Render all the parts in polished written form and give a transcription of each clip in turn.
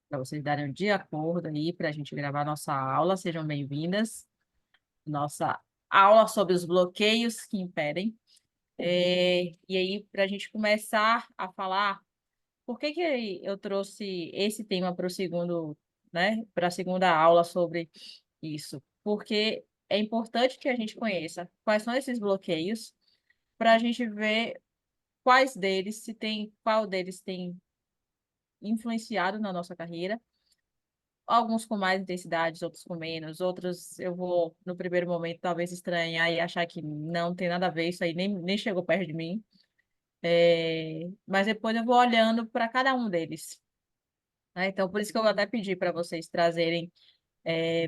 para vocês darem de acordo aí para a gente gravar nossa aula. Sejam bem-vindas. Nossa aula sobre os bloqueios que impedem. E aí, para a gente começar a falar, por que que eu trouxe esse tema para o segundo, né, para a segunda aula sobre isso? Porque é importante que a gente conheça quais são esses bloqueios para a gente ver quais deles, se tem, qual deles tem influenciado na nossa carreira. Alguns com mais intensidade, outros com menos, outros eu vou, no primeiro momento, talvez estranhar e achar que não tem nada a ver, isso aí nem chegou perto de mim. Mas depois eu vou olhando para cada um deles, né? Então, por isso que eu até pedi para vocês trazerem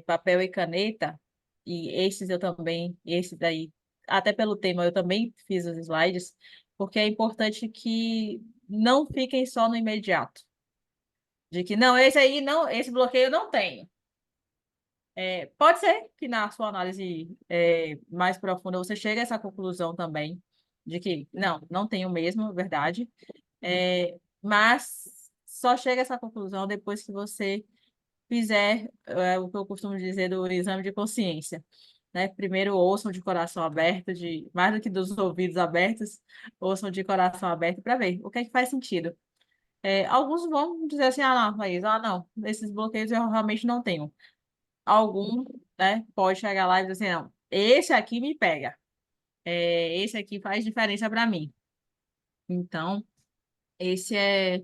papel e caneta, e esses eu também, esse daí, até pelo tema, eu também fiz os slides, porque é importante que não fiquem só no imediato. De que não, esse aí não, esse bloqueio eu não tenho. Pode ser que na sua análise mais profunda você chegue a essa conclusão também, de que não tenho mesmo, verdade. Mas só chega a essa conclusão depois que você fizer o que eu costumo dizer do exame de consciência. Né? Primeiro ouçam de coração aberto, mais do que dos ouvidos abertos, ouçam de coração aberto para ver o que é que faz sentido. Alguns vão dizer assim, não, Laís, não, esses bloqueios eu realmente não tenho. Algum, né, pode chegar lá e dizer assim, não, esse aqui me pega. Esse aqui faz diferença para mim. Então, esse é,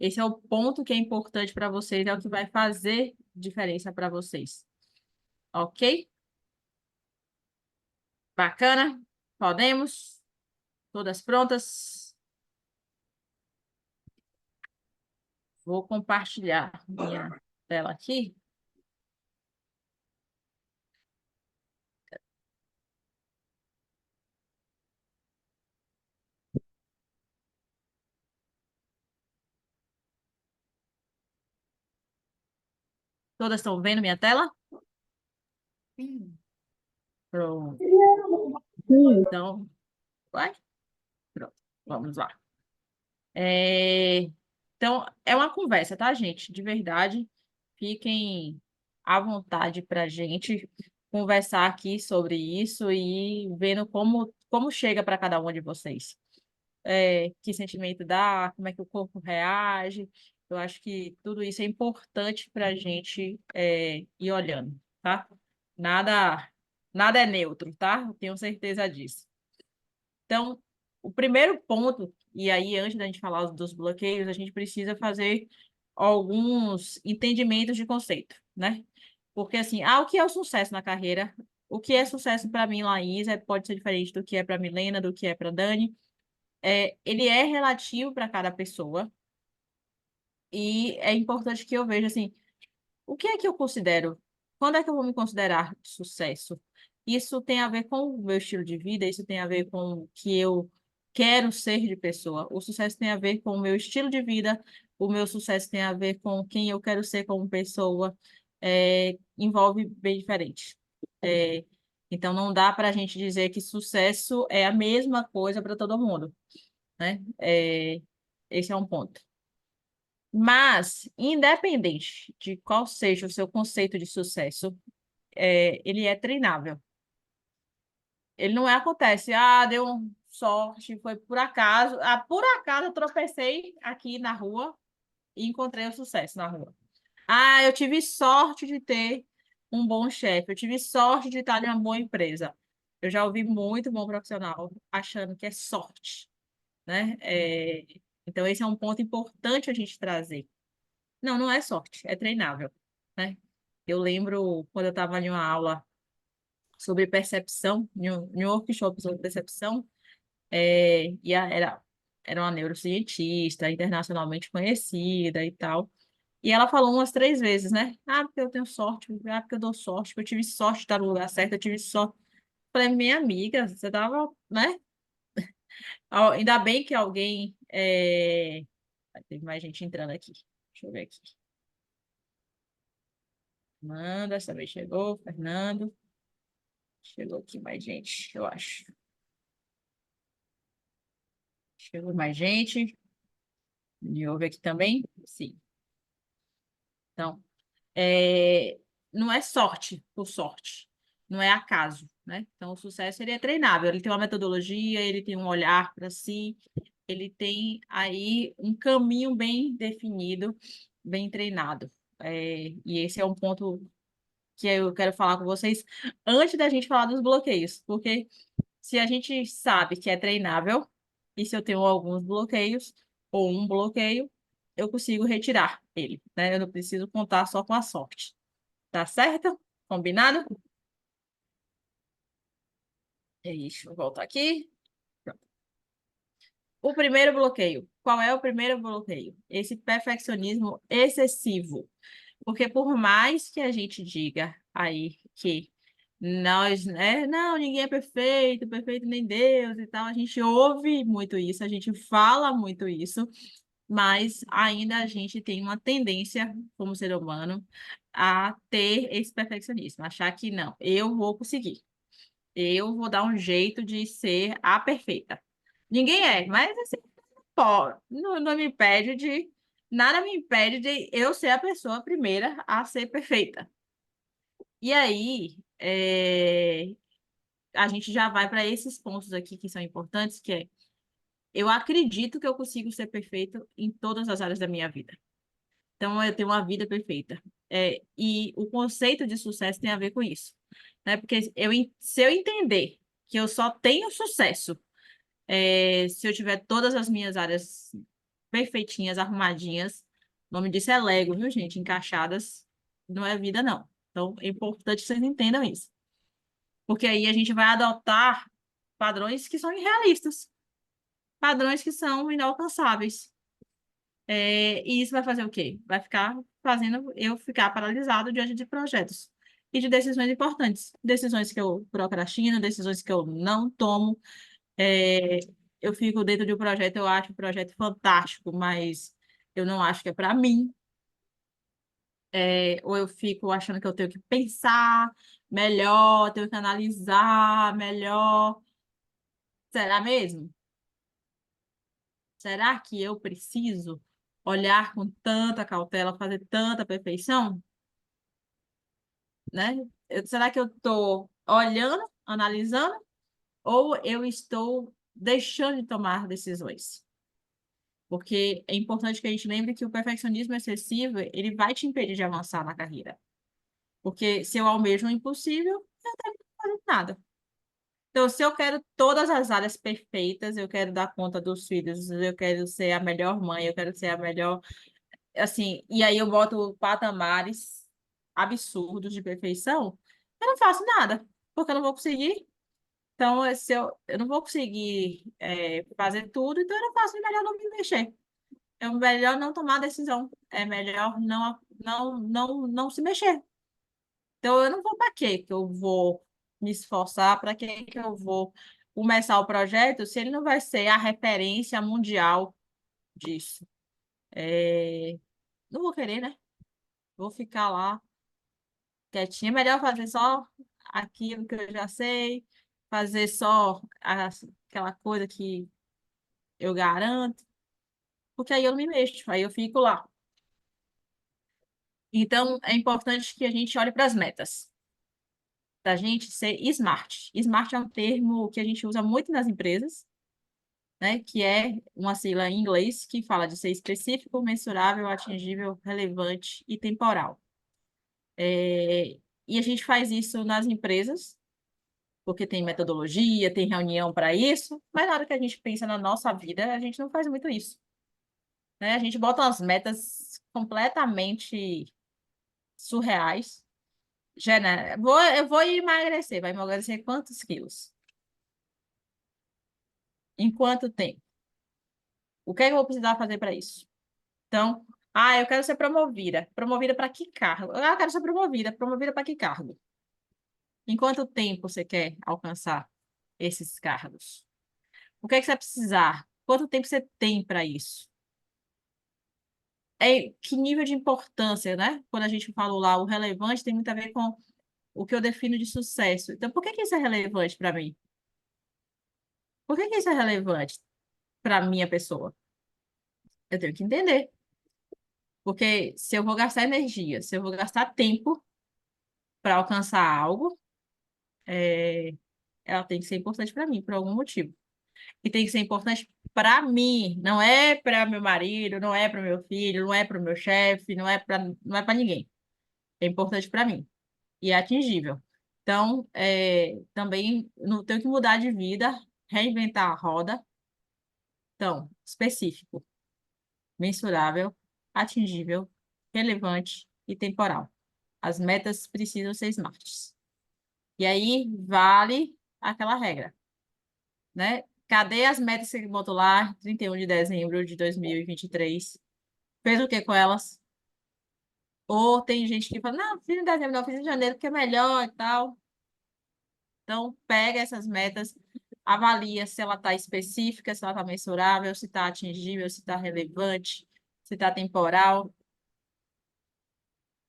esse é o ponto que é importante para vocês, é o que vai fazer diferença para vocês. Ok? Bacana? Podemos? Todas prontas? Vou compartilhar minha tela aqui. Todas estão vendo minha tela? Sim. Pronto. Então, vai? Pronto. Vamos lá. É, Então, é uma conversa, tá, gente? De verdade, fiquem à vontade para a gente conversar aqui sobre isso e vendo como chega para cada um de vocês. Que sentimento dá, como é que o corpo reage. Eu acho que tudo isso é importante para a gente ir olhando, tá? Nada, nada é neutro, tá? Eu tenho certeza disso. Então, o primeiro ponto, e aí antes da gente falar dos bloqueios, a gente precisa fazer alguns entendimentos de conceito, né? Porque assim, o que é o sucesso na carreira? O que é sucesso para mim, Laís, pode ser diferente do que é para Milena, do que é para Dani. Ele é relativo para cada pessoa e é importante que eu veja assim, o que é que eu considero? Quando é que eu vou me considerar sucesso? Isso tem a ver com o meu estilo de vida, isso tem a ver com o que eu quero ser de pessoa. O sucesso tem a ver com o meu estilo de vida, o meu sucesso tem a ver com quem eu quero ser como pessoa. Envolve bem diferente. É, então, não dá para a gente dizer que sucesso é a mesma coisa para todo mundo, né? Esse é um ponto. Mas, independente de qual seja o seu conceito de sucesso, ele é treinável. Ele não acontece, deu sorte, foi por acaso. Por acaso eu tropecei aqui na rua e encontrei o sucesso na rua. Eu tive sorte de ter um bom chefe, eu tive sorte de estar em uma boa empresa. Eu já ouvi muito bom profissional achando que é sorte, né? Então, esse é um ponto importante a gente trazer. Não é sorte, é treinável, né? Eu lembro quando eu estava em uma aula sobre percepção, em um workshop sobre percepção, era uma neurocientista internacionalmente conhecida e tal. E ela falou umas 3 vezes, né? Porque eu tenho sorte, porque eu dou sorte, porque eu tive sorte de estar no lugar certo, eu tive sorte. Falei, minha amiga, você tava, né? Ainda bem que alguém. Teve mais gente entrando aqui. Deixa eu ver aqui. Amanda, essa vez chegou, Fernando. Chegou aqui mais gente, eu acho. Chegou mais gente. Me ouve aqui também? Sim. Então, não é sorte por sorte, não é acaso, né? Então, o sucesso ele é treinável, ele tem uma metodologia, ele tem um olhar para si, ele tem aí um caminho bem definido, bem treinado. E esse é um ponto que eu quero falar com vocês antes da gente falar dos bloqueios, porque se a gente sabe que é treinável, e se eu tenho alguns bloqueios, ou um bloqueio, eu consigo retirar ele, né? Eu não preciso contar só com a sorte. Tá certo? Combinado? É isso. Vou voltar aqui. Pronto. O primeiro bloqueio. Qual é o primeiro bloqueio? Esse perfeccionismo excessivo. Porque por mais que a gente diga aí que nós, né, não, ninguém é perfeito, perfeito nem Deus e tal, a gente ouve muito isso, a gente fala muito isso, mas ainda a gente tem uma tendência, como ser humano, a ter esse perfeccionismo, achar que não, eu vou conseguir, eu vou dar um jeito de ser a perfeita. Ninguém é, mas assim, pô, não me impede de. Nada me impede de eu ser a pessoa primeira a ser perfeita. E aí, a gente já vai para esses pontos aqui que são importantes, que é eu acredito que eu consigo ser perfeito em todas as áreas da minha vida. Então, eu tenho uma vida perfeita. E o conceito de sucesso tem a ver com isso. Né? Porque se eu entender que eu só tenho sucesso se eu tiver todas as minhas áreas perfeitinhas, arrumadinhas, o nome disso é Lego, viu, gente? Encaixadas, não é vida, não. Então, é importante que vocês entendam isso. Porque aí a gente vai adotar padrões que são irrealistas, padrões que são inalcançáveis. E isso vai fazer o quê? Vai ficar fazendo eu ficar paralisado diante de projetos e de decisões importantes. Decisões que eu procrastino, decisões que eu não tomo, é, eu fico dentro de um projeto, eu acho o projeto fantástico, mas eu não acho que é para mim. Ou eu fico achando que eu tenho que pensar melhor, tenho que analisar melhor. Será mesmo? Será que eu preciso olhar com tanta cautela, fazer tanta perfeição? Né? Será que eu estou olhando, analisando, ou eu estou deixando de tomar decisões? Porque é importante que a gente lembre que o perfeccionismo excessivo, ele vai te impedir de avançar na carreira. Porque se eu almejo o impossível, eu não tenho que fazer nada. Então, se eu quero todas as áreas perfeitas, eu quero dar conta dos filhos, eu quero ser a melhor mãe, eu quero ser a melhor, assim, e aí eu boto patamares absurdos de perfeição, eu não faço nada, porque eu não vou conseguir. Então, se eu não vou conseguir fazer tudo, então eu não faço, é melhor não me mexer. É melhor não tomar decisão. É melhor não se mexer. Então, eu não vou para quê que eu vou me esforçar, para que eu vou começar o projeto se ele não vai ser a referência mundial disso. Não vou querer, né? Vou ficar lá quietinha. É melhor fazer só aquilo que eu já sei, fazer só aquela coisa que eu garanto, porque aí eu não me mexo, aí eu fico lá. Então, é importante que a gente olhe para as metas, da gente ser smart. Smart é um termo que a gente usa muito nas empresas, né? Que é uma sigla em inglês que fala de ser específico, mensurável, atingível, relevante e temporal. E a gente faz isso nas empresas, porque tem metodologia, tem reunião para isso, mas na hora que a gente pensa na nossa vida, a gente não faz muito isso, né? A gente bota umas metas completamente surreais. Eu vou emagrecer. Vai emagrecer quantos quilos? Em quanto tempo? O que é que eu vou precisar fazer para isso? Então, eu quero ser promovida. Promovida para que cargo? Eu quero ser promovida. Promovida para que cargo? Em quanto tempo você quer alcançar esses cargos? O que é que você vai precisar? Quanto tempo você tem para isso? Que nível de importância, né? Quando a gente falou lá, o relevante tem muito a ver com o que eu defino de sucesso. Então, por que que isso é relevante para mim? Por que que isso é relevante para minha pessoa? Eu tenho que entender. Porque se eu vou gastar energia, se eu vou gastar tempo para alcançar algo, é, ela tem que ser importante para mim, por algum motivo. E tem que ser importante para mim, não é para meu marido, não é para meu filho, não é para o meu chefe, não é para ninguém. É importante para mim e é atingível. Então, também não tenho que mudar de vida, reinventar a roda. Então, específico, mensurável, atingível, relevante e temporal. As metas precisam ser smarts. E aí vale aquela regra, né? Cadê as metas que você botou lá, 31 de dezembro de 2023? Fez o que com elas? Ou tem gente que fala, não, fiz em dezembro, não, fiz em janeiro, porque é melhor e tal. Então, pega essas metas, avalia se ela está específica, se ela está mensurável, se está atingível, se está relevante, se está temporal.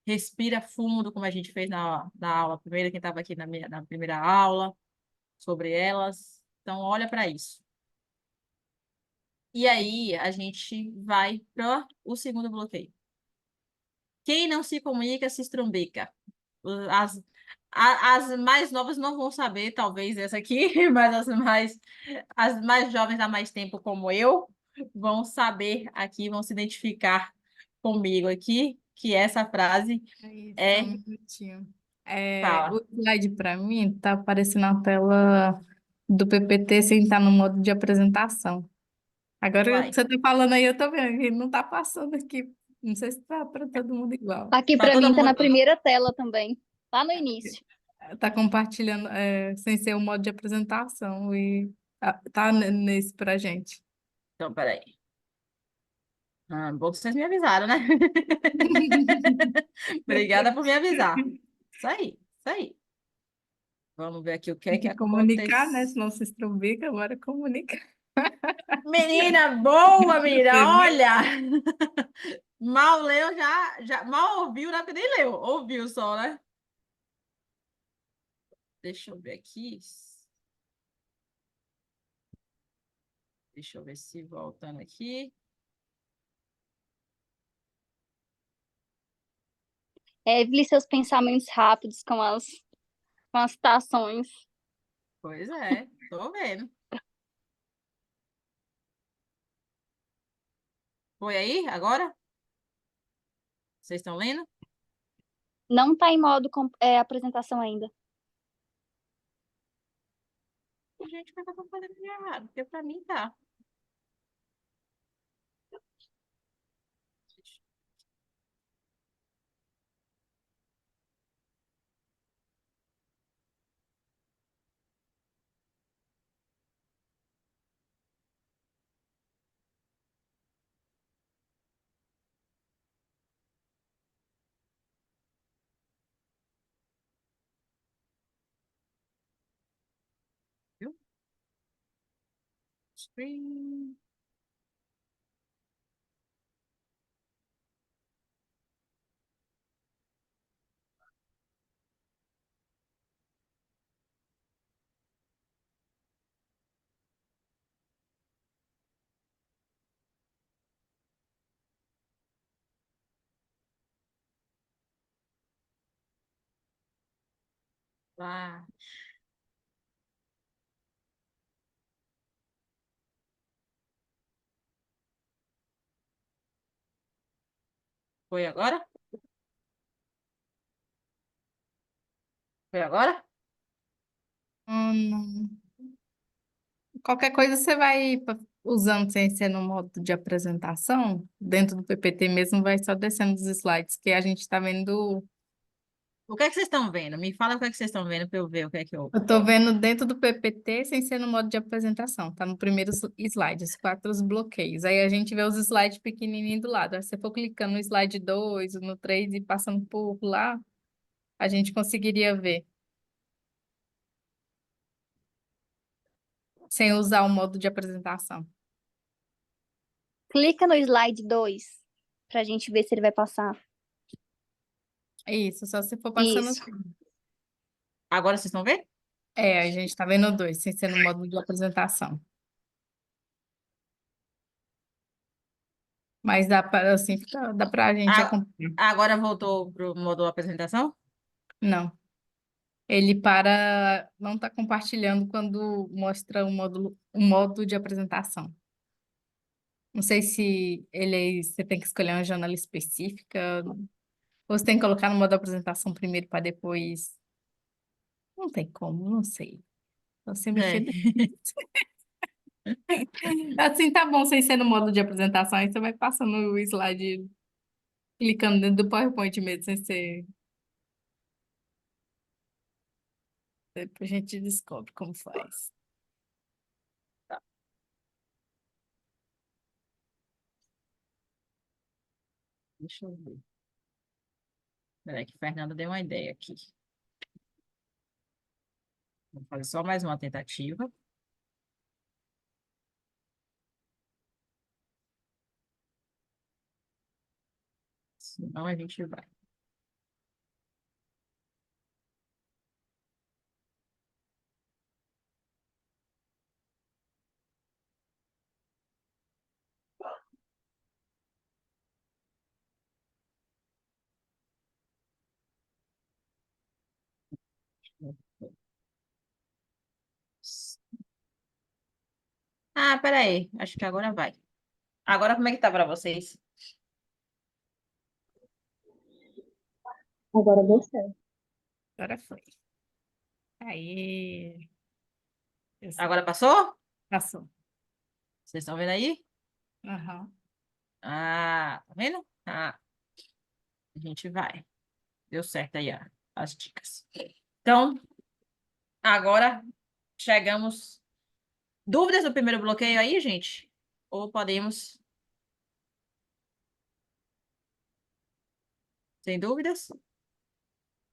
Respira fundo, como a gente fez na aula primeira, quem estava aqui na primeira aula, sobre elas. Então, olha para isso. E aí, a gente vai para o segundo bloqueio. Quem não se comunica se estrumbica. As, as mais novas não vão saber, talvez, essa aqui, mas as mais jovens há mais tempo, como eu, vão saber aqui, vão se identificar comigo aqui, que essa frase Só um é minutinho. fala. O slide para mim está aparecendo na tela do PPT sem estar no modo de apresentação. Agora que Vai. você está falando aí, eu estou vendo que não está passando aqui. Não sei se está para todo mundo igual. Aqui Para para todo mim tá na mundo. primeira tela também, lá no início. Está compartilhando sem ser o modo de apresentação e tá nesse para gente. Então, peraí. Bom que vocês me avisaram, né? Obrigada por me avisar. Isso aí, isso aí. Vamos ver aqui o que é Tem que que comunicar, né? acontece. Senão se estrubica, agora comunica. Menina boa, menina, Você olha! Mal leu, mal ouviu, né? Porque nem leu, ouviu só, né? Deixa eu ver aqui. Deixa eu ver se voltando aqui. Evile seus pensamentos rápidos com as citações. Pois é, tô vendo. Foi aí, agora? Vocês estão lendo? Não tá em modo apresentação ainda. Gente, mas eu tô fazendo de errado, porque pra mim tá. Viu? Screen. Lá. Foi agora? Foi agora? não. Qualquer coisa você vai usando sem ser no modo de apresentação, dentro do PPT mesmo, vai só descendo os slides, que a gente está vendo. O que é que vocês estão vendo? Me fala o que é que vocês estão vendo para eu ver o que é que eu. Eu estou vendo dentro do PPT sem ser no modo de apresentação, tá no primeiro slide, os quatro bloqueios. Aí a gente vê os slides pequenininhos do lado. Aí se você for clicando no slide 2, no 3 e passando por lá, a gente conseguiria ver, sem usar o modo de apresentação. Clica no slide 2 pra gente ver se ele vai passar. Isso, só se for passando Isso. assim. Agora vocês estão vendo? A gente está vendo o 2, sem ser no modo de apresentação. Mas dá para assim, dá para a gente Ah, acompanhar. agora voltou para o modo apresentação? Não. Ele para não está compartilhando quando mostra o modo de apresentação. Não sei se você tem que escolher uma janela específica, ou você tem que colocar no modo apresentação primeiro para depois. Não tem como, não sei. Então, você É. mexer. Assim tá bom, sem ser no modo de apresentação, aí você vai passando o slide, clicando dentro do PowerPoint mesmo, sem ser. Depois a gente descobre como faz. Deixa eu ver. Peraí, que Fernanda deu uma ideia aqui. Vou fazer só mais uma tentativa. Senão a gente vai. Ah, peraí. Acho que agora vai. Agora como é que tá para vocês? Agora deu certo. Agora foi. Aí, Agora passou? passou. Vocês estão vendo aí? Aham. Ah, tá vendo? Ah, a gente vai. Deu certo aí, ó, as dicas. Então, agora chegamos. Dúvidas do primeiro bloqueio aí, gente? Ou podemos. Sem dúvidas?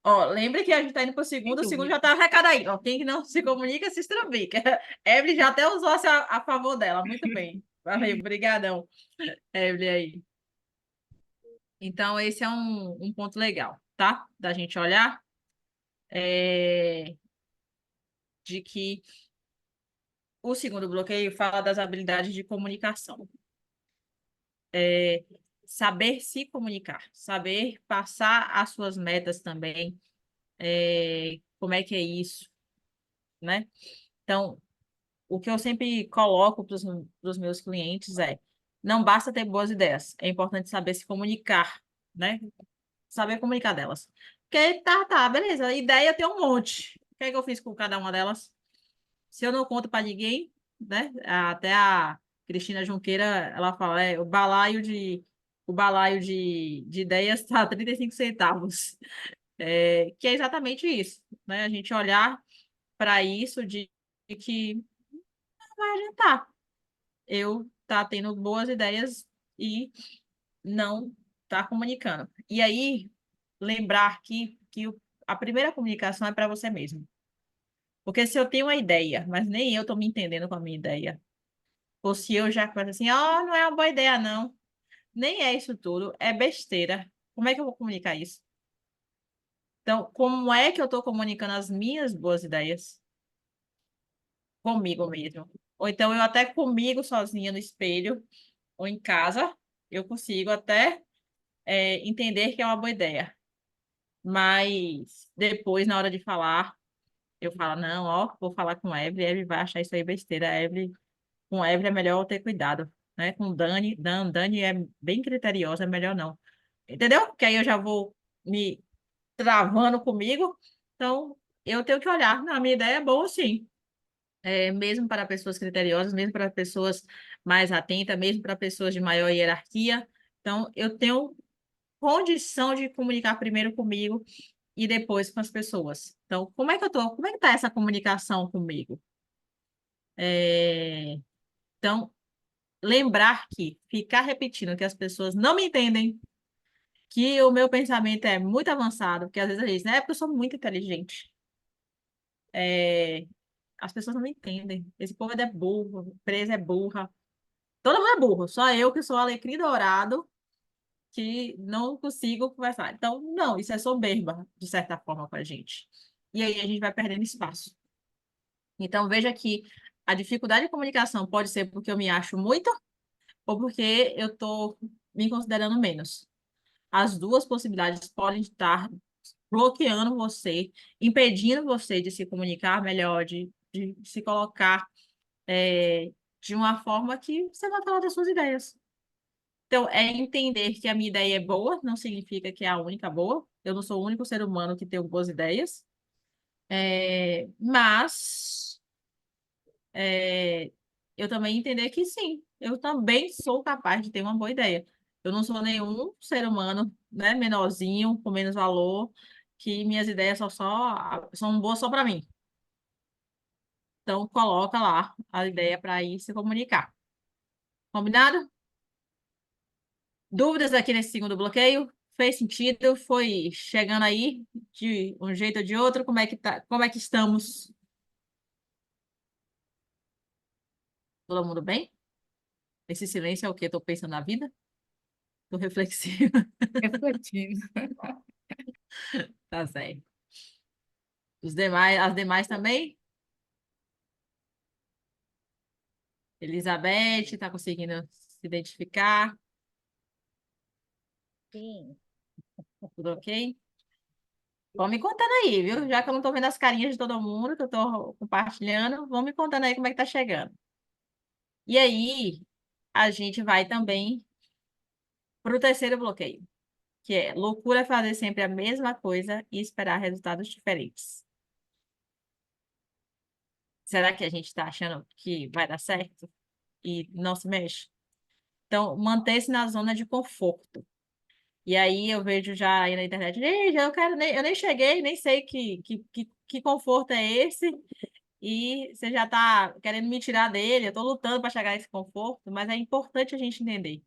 Ó, lembra que a gente tá indo para Sem o segundo dúvida. já tá arrecada aí. Ó, quem não se comunica se estrambica. Evelyn já até usou a favor dela. Muito bem. Valeu, brigadão, Evelyn aí. Então, esse é um ponto legal, tá? Da gente olhar. De que o segundo bloqueio fala das habilidades de comunicação. Saber se comunicar, saber passar as suas metas também. Como é que é isso, né? Então, o que eu sempre coloco para os meus clientes é: não basta ter boas ideias, é importante saber se comunicar, né? Saber comunicar delas. Porque tá, beleza, ideia tem um monte. O que é que eu fiz com cada uma delas? Se eu não conto para ninguém, né? Até a Cristina Junqueira, ela fala, o balaio de ideias está 35 centavos. Que é exatamente isso, né? A gente olhar para isso de que não vai adiantar. Eu tá tendo boas ideias e não tá comunicando. E aí, lembrar que a primeira comunicação é para você mesmo. Porque se eu tenho uma ideia, mas nem eu estou me entendendo com a minha ideia, ou se eu já começo assim, não é uma boa ideia, não. Nem é isso tudo, é besteira. Como é que eu vou comunicar isso? Então, como é que eu estou comunicando as minhas boas ideias? Comigo mesmo. Ou então eu até comigo sozinha no espelho, ou em casa, eu consigo até entender que é uma boa ideia. Mas depois, na hora de falar, eu falo, não, ó, vou falar com a Evelyn, a Evelyn vai achar isso aí besteira. Com a Evelyn é melhor eu ter cuidado, né? Com Dani é bem criteriosa, é melhor não. Entendeu? Porque aí eu já vou me travando comigo. Então, eu tenho que olhar. Não, a minha ideia é boa, sim. Mesmo para pessoas criteriosas, mesmo para pessoas mais atentas, mesmo para pessoas de maior hierarquia. Então, eu tenho condição de comunicar primeiro comigo e depois com as pessoas. Então, como é que tá essa comunicação comigo? Então, lembrar que ficar repetindo que as pessoas não me entendem, que o meu pensamento é muito avançado, porque às vezes a gente diz, né, porque eu sou muito inteligente. É, as pessoas não me entendem. Esse povo é burro, a empresa é burra. Todo mundo é burro, só eu que sou alecrim dourado, que não consigo conversar. Então, não, isso é soberba, de certa forma, com a gente. E aí a gente vai perdendo espaço. Então, veja que a dificuldade de comunicação pode ser porque eu me acho muito, ou porque eu estou me considerando menos. As duas possibilidades podem estar bloqueando você, impedindo você de se comunicar melhor, de se colocar de uma forma que você vai falar das suas ideias. Então, é entender que a minha ideia é boa, não significa que é a única boa. Eu não sou o único ser humano que tem boas ideias. Mas eu também entender que sim, eu também sou capaz de ter uma boa ideia. Eu não sou nenhum ser humano, né, menorzinho, com menos valor, que minhas ideias são boas só para mim. Então, coloca lá a ideia para ir se comunicar. Combinado? Dúvidas aqui nesse segundo bloqueio? Fez sentido? Foi chegando aí de um jeito ou de outro? Como é que tá? Como é que estamos? Todo mundo bem? Esse silêncio é o quê? Estou pensando na vida? Estou reflexiva. Refletindo. Tá certo. As demais também? Elizabeth, está conseguindo se identificar? Sim. Tudo ok? Vão me contando aí, viu? Já que eu não estou vendo as carinhas de todo mundo, que eu estou compartilhando, vão me contando aí como é que tá chegando. E aí, a gente vai também para o terceiro bloqueio, que é loucura é fazer sempre a mesma coisa e esperar resultados diferentes. Será que a gente está achando que vai dar certo e não se mexe? Então, manter-se na zona de conforto. E aí eu vejo já aí na internet, gente, eu nem cheguei, nem sei que conforto é esse, e você já está querendo me tirar dele, eu estou lutando para chegar a esse conforto, mas é importante a gente entender.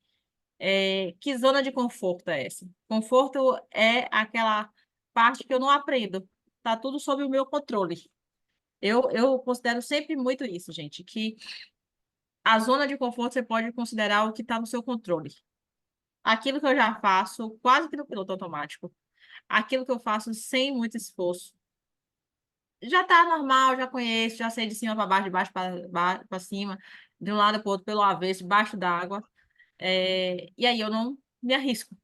Que zona de conforto é essa? Conforto é aquela parte que eu não aprendo. Está tudo sob o meu controle. Eu considero sempre muito isso, gente, que a zona de conforto você pode considerar o que está no seu controle. Aquilo que eu já faço quase que no piloto automático. Aquilo que eu faço sem muito esforço. Já está normal, já conheço, já sei de cima para baixo, de baixo para cima, de um lado para o outro, pelo avesso, debaixo d'água. E aí eu não me arrisco.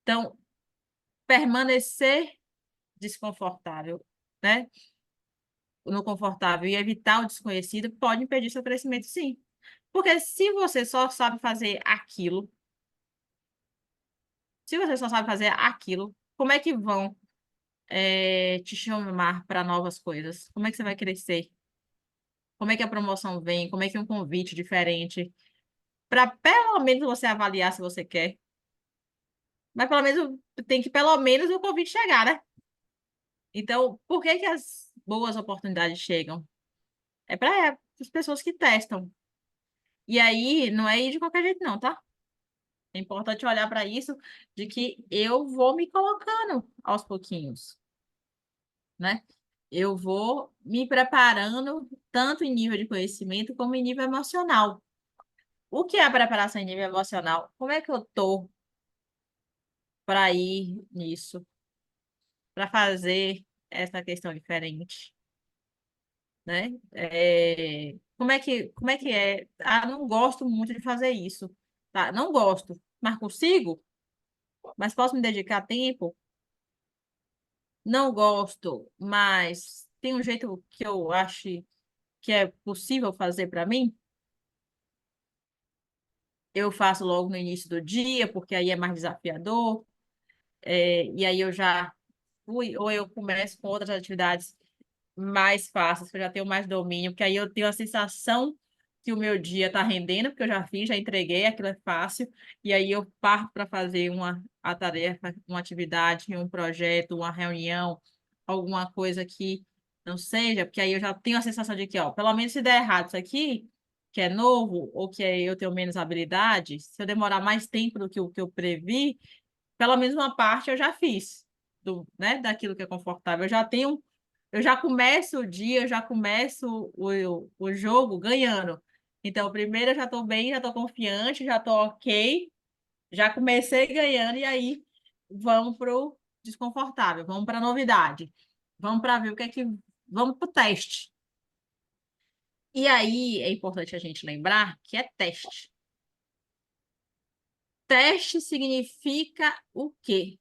Então, permanecer desconfortável, né? No confortável e evitar o desconhecido pode impedir seu crescimento, sim. Porque se você só sabe fazer aquilo, se você só sabe fazer aquilo, como é que vão te chamar para novas coisas? Como é que você vai crescer? Como é que a promoção vem? Como é que um convite diferente? Para pelo menos você avaliar se você quer. Mas pelo menos tem que pelo menos o convite chegar, né? Então, por que que as boas oportunidades chegam? É para as pessoas que testam. E aí, não é ir de qualquer jeito, não, tá? É importante olhar para isso, de que eu vou me colocando aos pouquinhos, né? Eu vou me preparando tanto em nível de conhecimento como em nível emocional. O que é a preparação em nível emocional? Como é que eu tô para ir nisso, para fazer essa questão diferente, né? Como é que é? Ah, não gosto muito de fazer isso, tá? Não gosto, mas consigo? Mas posso me dedicar tempo? Não gosto, mas tem um jeito que eu acho que é possível fazer para mim? Eu faço logo no início do dia, porque aí é mais desafiador, e aí eu já fui, ou eu começo com outras atividades mais fáceis, que eu já tenho mais domínio, porque aí eu tenho a sensação que o meu dia está rendendo, porque eu já fiz, já entreguei, aquilo é fácil, e aí eu parto para fazer a tarefa, uma atividade, um projeto, uma reunião, alguma coisa que não seja, porque aí eu já tenho a sensação de que, ó, pelo menos se der errado isso aqui, que é novo, ou que eu tenho menos habilidade, se eu demorar mais tempo do que o que eu previ, pelo menos uma parte eu já fiz, né, daquilo que é confortável. Eu já começo o dia, eu já começo o jogo ganhando. Então, primeiro eu já estou bem, já estou confiante, já estou ok, já comecei ganhando, e aí vamos para o desconfortável, vamos para a novidade, vamos para ver o que é que. Vamos para o teste. E aí é importante a gente lembrar que é teste. Teste significa o quê?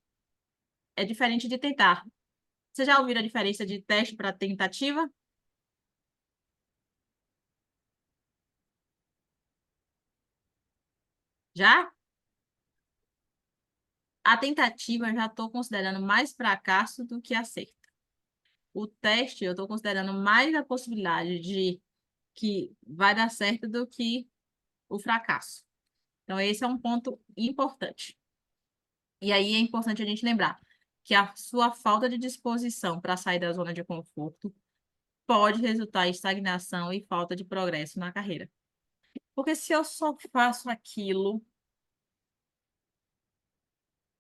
É diferente de tentar. Você já ouviu a diferença de teste para tentativa? Já? A tentativa eu já estou considerando mais fracasso do que acerto. O teste eu estou considerando mais a possibilidade de que vai dar certo do que o fracasso. Então, esse é um ponto importante. E aí é importante a gente lembrar que a sua falta de disposição para sair da zona de conforto pode resultar em estagnação e falta de progresso na carreira. Porque se eu só faço aquilo,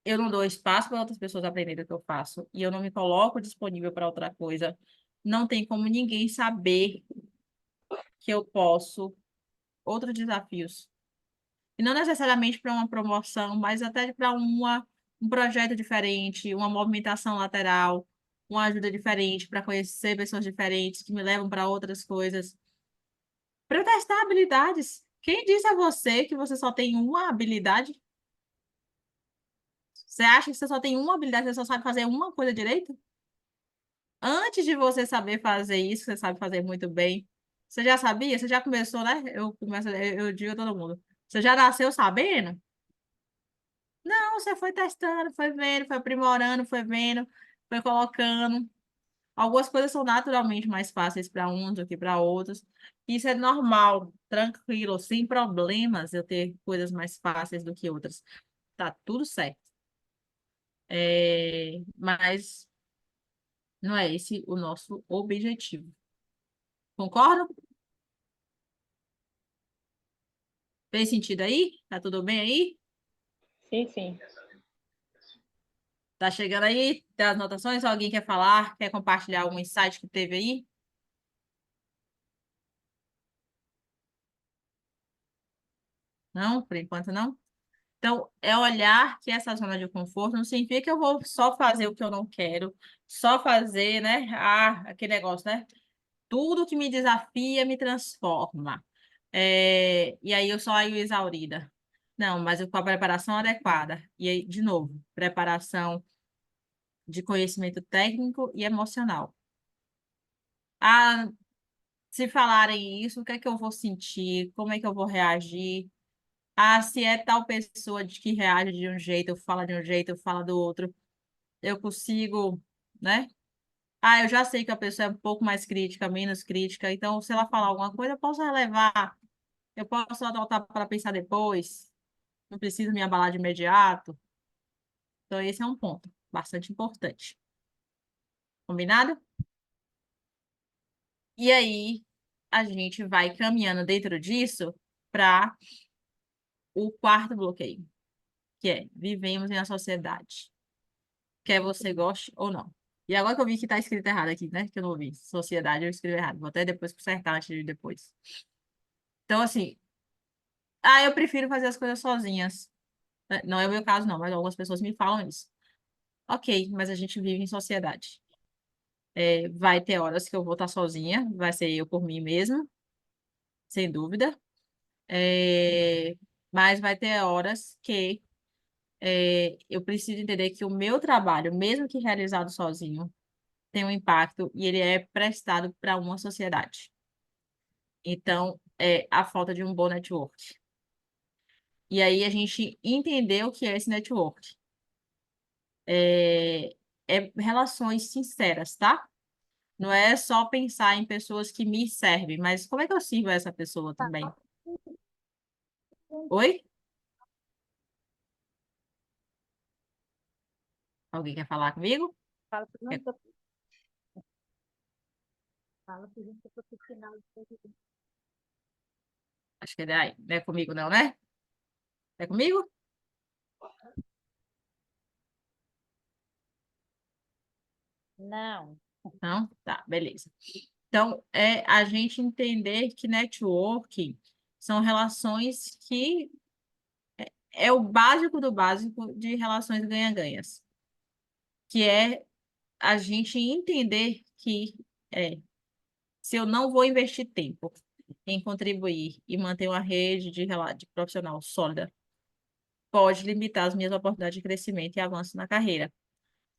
eu não dou espaço para outras pessoas aprenderem o que eu faço e eu não me coloco disponível para outra coisa, não tem como ninguém saber que eu posso outros desafios. E não necessariamente para uma promoção, mas até para um projeto diferente, uma movimentação lateral, uma ajuda diferente para conhecer pessoas diferentes que me levam para outras coisas. Para testar habilidades. Quem disse a você que você só tem uma habilidade? Você acha que você só tem uma habilidade, você só sabe fazer uma coisa direito? Antes de você saber fazer isso, você sabe fazer muito bem. Você já sabia? Você já começou, né? Eu digo a todo mundo. Você já nasceu sabendo? Não, você foi testando, foi vendo, foi aprimorando, foi vendo, foi colocando. Algumas coisas são naturalmente mais fáceis para uns do que para outros. Isso é normal, tranquilo, sem problemas eu ter coisas mais fáceis do que outras. Tá tudo certo. Mas não é esse o nosso objetivo. Concorda? Fez sentido aí? Tá tudo bem aí? Sim, sim. Tá chegando aí? Tem as anotações? Alguém quer falar? Quer compartilhar algum insight que teve aí? Não, por enquanto não. Então, é olhar que essa zona de conforto não significa que eu vou só fazer o que eu não quero, só fazer, né? Aquele negócio, né? Tudo que me desafia me transforma. E aí eu saio exaurida. Não, mas com a preparação adequada. E aí, de novo, preparação de conhecimento técnico e emocional. Ah, se falarem isso, o que é que eu vou sentir? Como é que eu vou reagir? Ah, se é tal pessoa de que reage de um jeito, fala de um jeito, fala do outro, eu consigo, né? Ah, eu já sei que a pessoa é um pouco mais crítica, menos crítica, então se ela falar alguma coisa, eu posso relevar, eu posso adotar para pensar depois, não preciso me abalar de imediato. Então, esse é um ponto bastante importante. Combinado? E aí, a gente vai caminhando dentro disso para o quarto bloqueio, que é vivemos em uma sociedade. Quer você goste ou não. E agora que eu vi que está escrito errado aqui, né? Que eu não ouvi. Sociedade, eu escrevi errado. Vou até depois consertar antes de depois. Então, assim, eu prefiro fazer as coisas sozinhas. Não é o meu caso, não, mas algumas pessoas me falam isso. Ok, mas a gente vive em sociedade. Vai ter horas que eu vou estar sozinha, vai ser eu por mim mesma, sem dúvida. Mas vai ter horas que eu preciso entender que o meu trabalho, mesmo que realizado sozinho, tem um impacto e ele é prestado para uma sociedade. Então, é a falta de um bom network. E aí a gente entender o que é esse network. É relações sinceras, tá? Não é só pensar em pessoas que me servem, mas como é que eu sirvo a essa pessoa também? Oi? Alguém quer falar comigo? Fala pro Quer- fala pro gente profissional. Acho que é daí. Não é comigo, não, né? É comigo? Não. Não? Tá, beleza. Então, é a gente entender que networking são relações que é o básico do básico de relações ganha-ganhas, que é a gente entender que se eu não vou investir tempo em contribuir e manter uma rede de profissional sólida, pode limitar as minhas oportunidades de crescimento e avanço na carreira.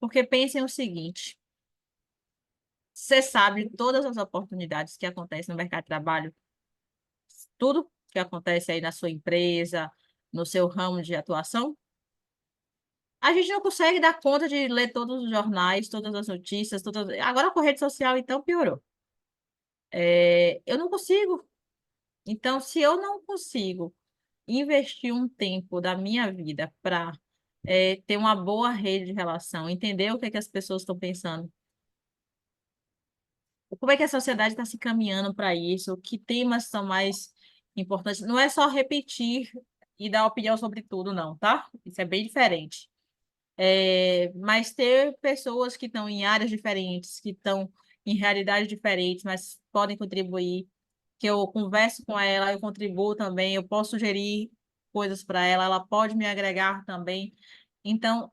Porque pensem o seguinte, você sabe todas as oportunidades que acontecem no mercado de trabalho, tudo que acontece aí na sua empresa, no seu ramo de atuação? A gente não consegue dar conta de ler todos os jornais, todas as notícias, todas... Agora com rede social, então, piorou. Eu não consigo. Então, se eu não consigo investir um tempo da minha vida para ter uma boa rede de relação, entender o que é que as pessoas estão pensando, como é que a sociedade está se caminhando para isso, que temas são mais importantes. Não é só repetir e dar opinião sobre tudo, não, tá? Isso é bem diferente. Mas ter pessoas que estão em áreas diferentes, que estão em realidades diferentes, mas podem contribuir, que eu converso com ela, eu contribuo também, eu posso sugerir coisas para ela, ela pode me agregar também. Então,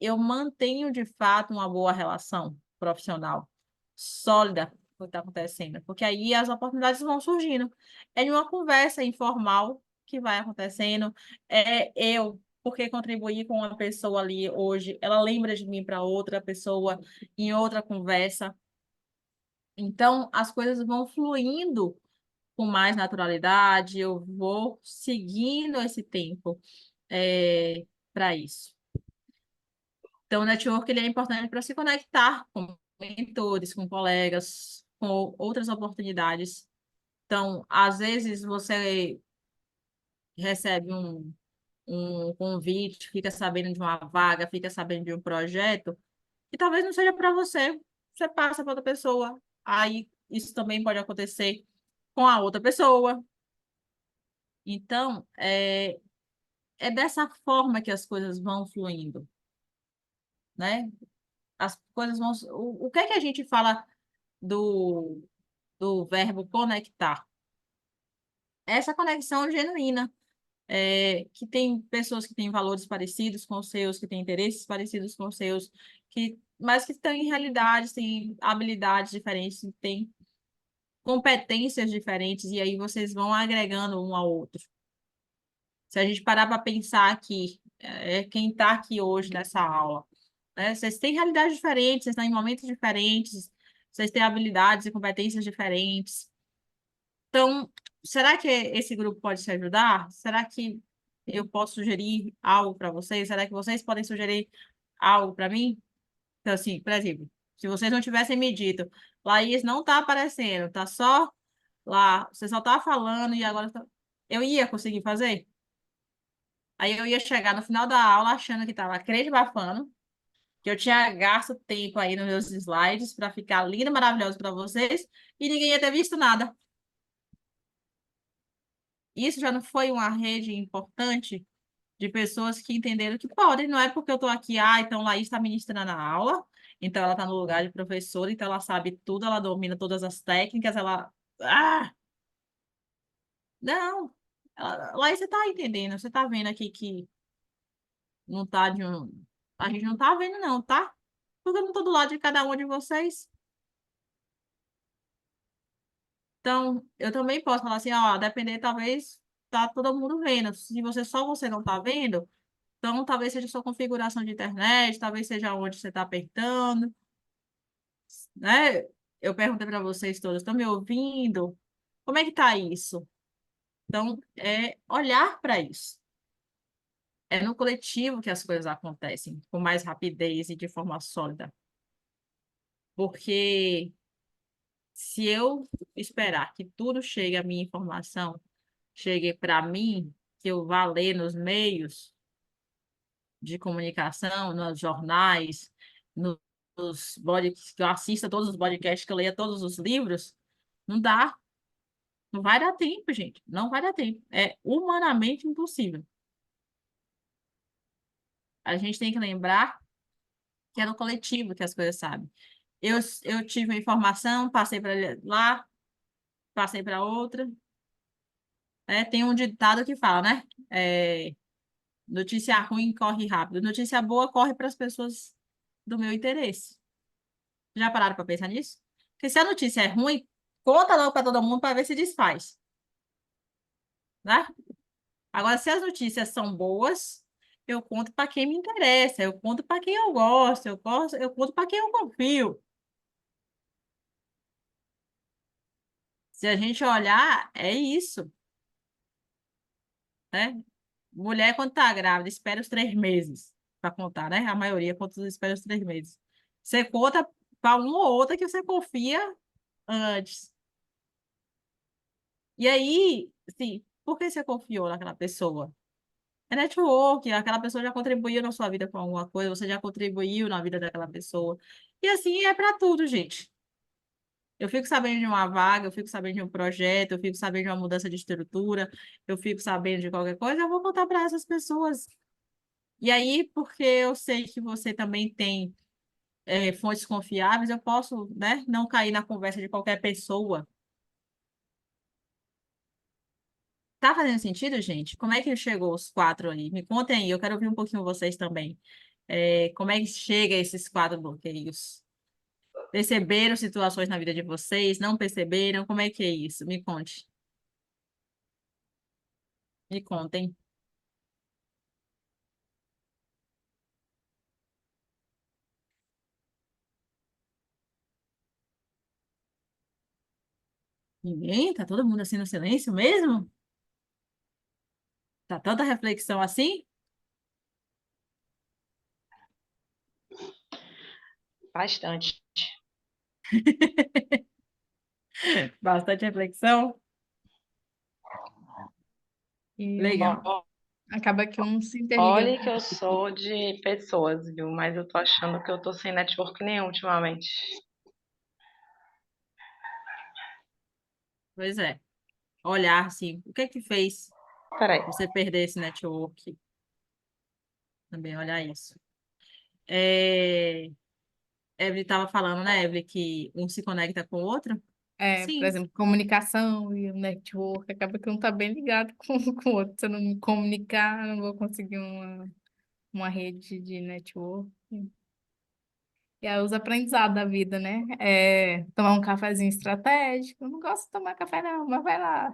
eu mantenho de fato uma boa relação profissional, sólida, com o que está acontecendo, porque aí as oportunidades vão surgindo. É de uma conversa informal que vai acontecendo, eu porque contribuir com uma pessoa ali hoje, ela lembra de mim para outra pessoa em outra conversa. Então, as coisas vão fluindo com mais naturalidade, eu vou seguindo esse tempo para isso. Então, o network ele é importante para se conectar com mentores, com colegas, com outras oportunidades. Então, às vezes você recebe um convite, fica sabendo de uma vaga, fica sabendo de um projeto, e talvez não seja para você, você passa para outra pessoa. Aí isso também pode acontecer com a outra pessoa. Então, é dessa forma que as coisas vão fluindo, né? As coisas vão. O que é que a gente fala do verbo conectar? Essa conexão genuína, que tem pessoas que têm valores parecidos com os seus, que têm interesses parecidos com os seus, mas que estão em realidades, têm habilidades diferentes, têm competências diferentes, e aí vocês vão agregando um ao outro. Se a gente parar para pensar aqui, quem está aqui hoje nessa aula, né? Vocês têm realidades diferentes, vocês estão em momentos diferentes, vocês têm habilidades e competências diferentes. Então, será que esse grupo pode te ajudar? Será que eu posso sugerir algo para vocês? Será que vocês podem sugerir algo para mim? Então, assim, por exemplo, se vocês não tivessem me dito, Laís não está aparecendo, está só lá, você só está falando e agora eu ia conseguir fazer? Aí eu ia chegar no final da aula achando que estava crente bafando, que eu tinha gasto tempo aí nos meus slides para ficar lindo, maravilhoso para vocês, e ninguém ia ter visto nada. Isso já não foi uma rede importante de pessoas que entenderam que podem, não é porque eu estou aqui, então Laís está ministrando a aula, então ela está no lugar de professora, então ela sabe tudo, ela domina todas as técnicas, ela... Não, Laís, você está entendendo, você está vendo aqui que não está de um... A gente não está vendo não, tá? Porque eu não estou do lado de cada um de vocês. Então, eu também posso falar assim, ó, depender, talvez, tá todo mundo vendo. Se você não tá vendo, então talvez seja sua configuração de internet, talvez seja onde você está apertando, né? Eu perguntei para vocês todos, estão me ouvindo? Como é que tá isso? Então, é olhar para isso. É no coletivo que as coisas acontecem, com mais rapidez e de forma sólida. Porque se eu esperar que tudo chegue à minha informação, chegue para mim, que eu vá ler nos meios de comunicação, nos jornais, que eu assista todos os podcasts, que eu leia todos os livros, não dá. Não vai dar tempo, gente. Não vai dar tempo. É humanamente impossível. A gente tem que lembrar que é no coletivo que as coisas sabem. Eu tive uma informação, passei para lá, passei para outra. Tem um ditado que fala, né? Notícia ruim corre rápido. Notícia boa corre para as pessoas do meu interesse. Já pararam para pensar nisso? Porque se a notícia é ruim, conta logo para todo mundo para ver se desfaz. Né? Agora, se as notícias são boas, eu conto para quem me interessa, eu conto para quem eu gosto, eu conto para quem eu confio. Se a gente olhar, é isso, né? Mulher, quando está grávida, espera os 3 meses para contar, né? A maioria conta, espera os 3 meses. Você conta para uma ou outra que você confia antes. E aí, sim, por que você confiou naquela pessoa? É network, aquela pessoa já contribuiu na sua vida com alguma coisa, você já contribuiu na vida daquela pessoa. E assim é para tudo, gente. Eu fico sabendo de uma vaga, eu fico sabendo de um projeto, eu fico sabendo de uma mudança de estrutura, eu fico sabendo de qualquer coisa, eu vou contar para essas pessoas. E aí, porque eu sei que você também tem fontes confiáveis, eu posso, né, não cair na conversa de qualquer pessoa. Tá fazendo sentido, gente? Como é que chegou os 4 aí? Me contem aí, eu quero ouvir um pouquinho vocês também. Como é que chega esses 4 bloqueios? Perceberam situações na vida de vocês? Não perceberam? Como é que é isso? Me conte. Me contem. Ninguém? Tá todo mundo assim no silêncio mesmo? Tá tanta reflexão assim? Bastante. Bastante reflexão? E Legal. acaba que um se interliga Olha com que eu o outro. sou de pessoas, viu? Mas eu tô achando que eu tô sem network nenhum ultimamente. Pois é. Olhar assim, o que é que fez Peraí. você perder esse network? Também olhar isso. É... Evelyn estava falando, né, Evelyn, que um se conecta com o outro? Por Sim, exemplo, comunicação e o network, acaba que um tá bem ligado com o outro. Se eu não me comunicar, eu não vou conseguir uma rede de network. E aí os aprendizados da vida, né? Tomar um cafezinho estratégico. Eu não gosto de tomar café, não, mas vai lá.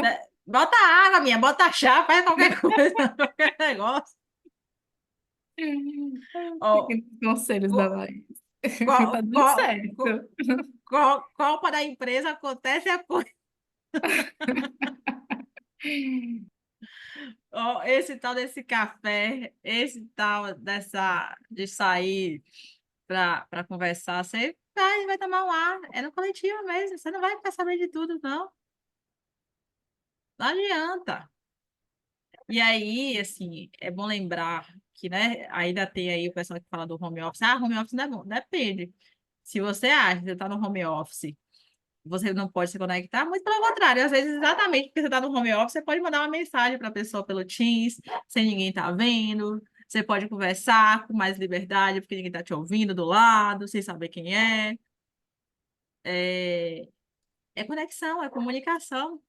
né? Bota água, minha, bota chá, faz qualquer coisa, qualquer negócio. Ó, Seguindo os conselhos da co- Laís. Tá co- dando co- co- certo. Copa da empresa acontece a coisa. Ó, esse tal desse café, esse tal de sair para conversar, você vai tomar um ar, é no coletivo mesmo, você não vai ficar sabendo de tudo, não. Não adianta. E aí, assim, é bom lembrar que, né, ainda tem aí o pessoal que fala do home office. Ah, home office não é bom. Depende. Se você acha que você está no home office, você não pode se conectar, muito pelo contrário. Às vezes, exatamente porque você está no home office, você pode mandar uma mensagem para a pessoa pelo Teams, sem ninguém estar vendo. Você pode conversar com mais liberdade, porque ninguém está te ouvindo do lado, sem saber quem é. É, é conexão, é comunicação.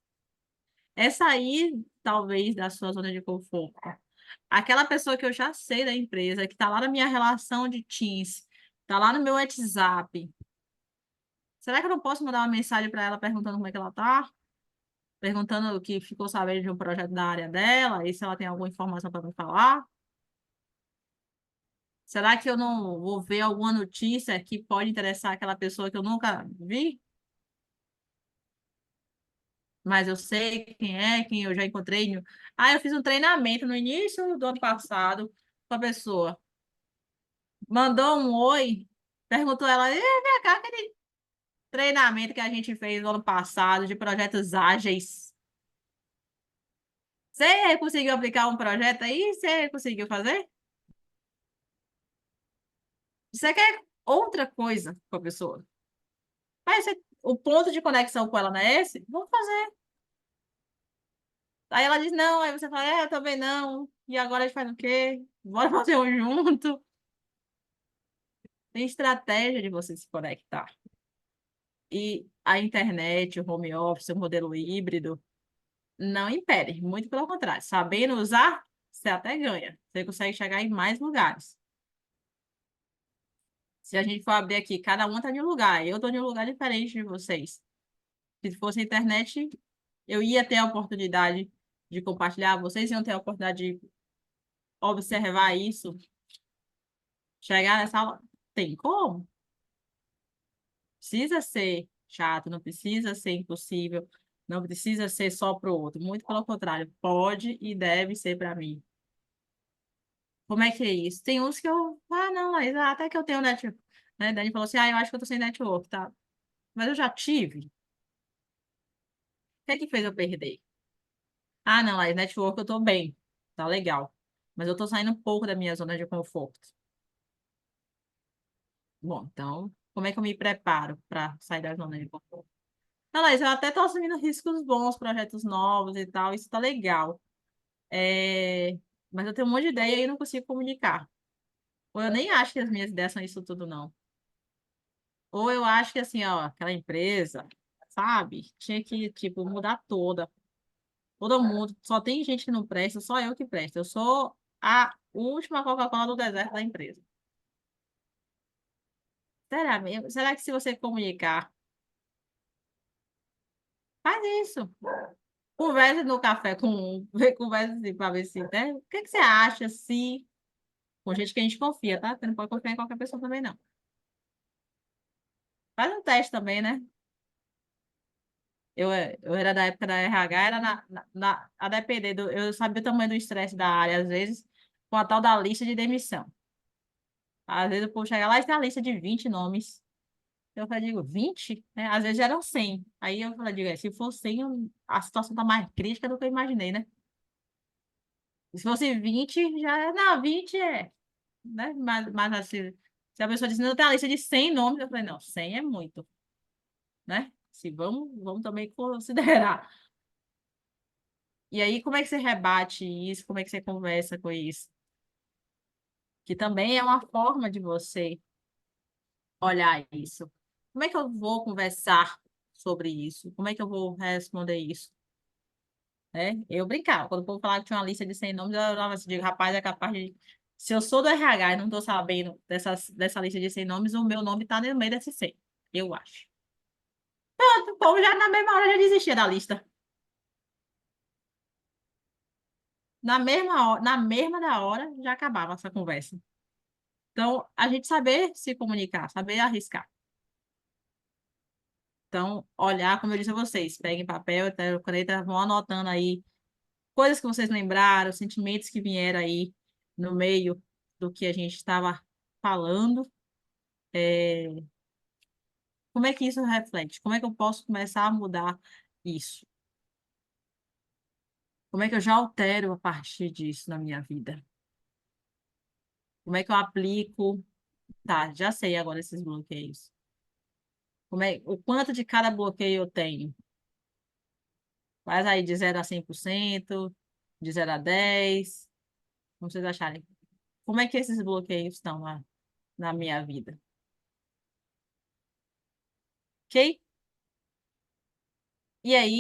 É sair, talvez, da sua zona de conforto. Aquela pessoa que eu já sei da empresa, que está lá na minha relação de Teams, está lá no meu WhatsApp. Será que eu não posso mandar uma mensagem para ela perguntando como é que ela está? Perguntando que ficou sabendo de um projeto da área dela e se ela tem alguma informação para me falar? Será que eu não vou ver alguma notícia que pode interessar aquela pessoa que eu nunca vi? Mas eu sei quem é, quem eu já encontrei. Ah, eu fiz um treinamento no início do ano passado com a pessoa. Mandou um oi, perguntou ela, vem cá, aquele treinamento que a gente fez no ano passado de projetos ágeis. Você conseguiu aplicar um projeto aí? Você conseguiu fazer? Você quer outra coisa com a pessoa? O ponto de conexão com ela não é esse? Vamos fazer. Aí ela diz, não, aí você fala, eu também não. E agora a gente faz o quê? Bora fazer um junto. Tem estratégia de você se conectar. E a internet, o home office, o modelo híbrido, não impede, muito pelo contrário. Sabendo usar, você até ganha. Você consegue chegar em mais lugares. Se a gente for abrir aqui, cada um está em um lugar. Eu estou em um lugar diferente de vocês. Se fosse a internet, eu ia ter a oportunidade de compartilhar, vocês iam ter a oportunidade de observar isso, chegar nessa aula. Tem como? Precisa ser chato, não precisa ser impossível, não precisa ser só para o outro. Muito pelo contrário, pode e deve ser para mim. Como é que é isso? Tem uns que eu. Ah, não, Laís, até que eu tenho network. Né? Dani falou assim: eu acho que eu tô sem network, tá? Mas eu já tive. O que é que fez eu perder? Ah, não, Laís, network eu tô bem. Tá legal. Mas eu tô saindo um pouco da minha zona de conforto. Bom, então, como é que eu me preparo para sair da zona de conforto? Não, Laís, eu até tô assumindo riscos bons, projetos novos e tal, isso tá legal. Mas eu tenho um monte de ideia e não consigo comunicar. Ou eu nem acho que as minhas ideias são isso tudo, não. Ou eu acho que, assim, ó, aquela empresa, sabe, tinha que, tipo, mudar toda. Todo mundo, só tem gente que não presta, só eu que presto. Eu sou a última Coca-Cola do deserto da empresa. Será mesmo? Será que se você comunicar, faz isso? Conversa no café com um, conversa assim, para ver se, né? O que que você acha, se... Com gente que a gente confia, tá? Você não pode confiar em qualquer pessoa também, não. Faz um teste também, né? Eu era da época da RH, era a depender do... Eu sabia o tamanho do estresse da área, às vezes, com a tal da lista de demissão. Às vezes o povo chega lá e tem a lista de 20 nomes. Eu falei, digo, 20? Né? Às vezes eram 100. Aí eu falei, digo, se for 100, a situação tá mais crítica do que eu imaginei, né? E se fosse 20, já é... Não, 20 é... Né? Mas assim, se a pessoa diz, não, tem a lista de 100 nomes, eu falei, não, 100 é muito, né? Se vamos também considerar. E aí, como é que você rebate isso? Como é que você conversa com isso? Que também é uma forma de você olhar isso. Como é que eu vou conversar sobre isso? Como é que eu vou responder isso? Né? Eu brincava, quando o povo falava que tinha uma lista de 100 nomes, eu olhava assim, digo, rapaz, é capaz de... Se eu sou do RH e não estou sabendo dessa lista de 100 nomes, o meu nome está no meio desses 100, eu acho. Pronto, o povo já na mesma hora já desistia da lista. Na mesma da hora, já acabava essa conversa. Então, a gente saber se comunicar, saber arriscar. Então, olhar, como eu disse a vocês, peguem papel, caneta, vão anotando aí coisas que vocês lembraram, sentimentos que vieram aí no meio do que a gente estava falando. Como é que isso reflete? Como é que eu posso começar a mudar isso? Como é que eu já altero a partir disso na minha vida? Como é que eu aplico? Tá, já sei agora esses bloqueios. O quanto de cada bloqueio eu tenho? Faz aí de 0 a 100%, de 0 a 10, como vocês acharem. Como é que esses bloqueios estão na minha vida? Ok? E aí,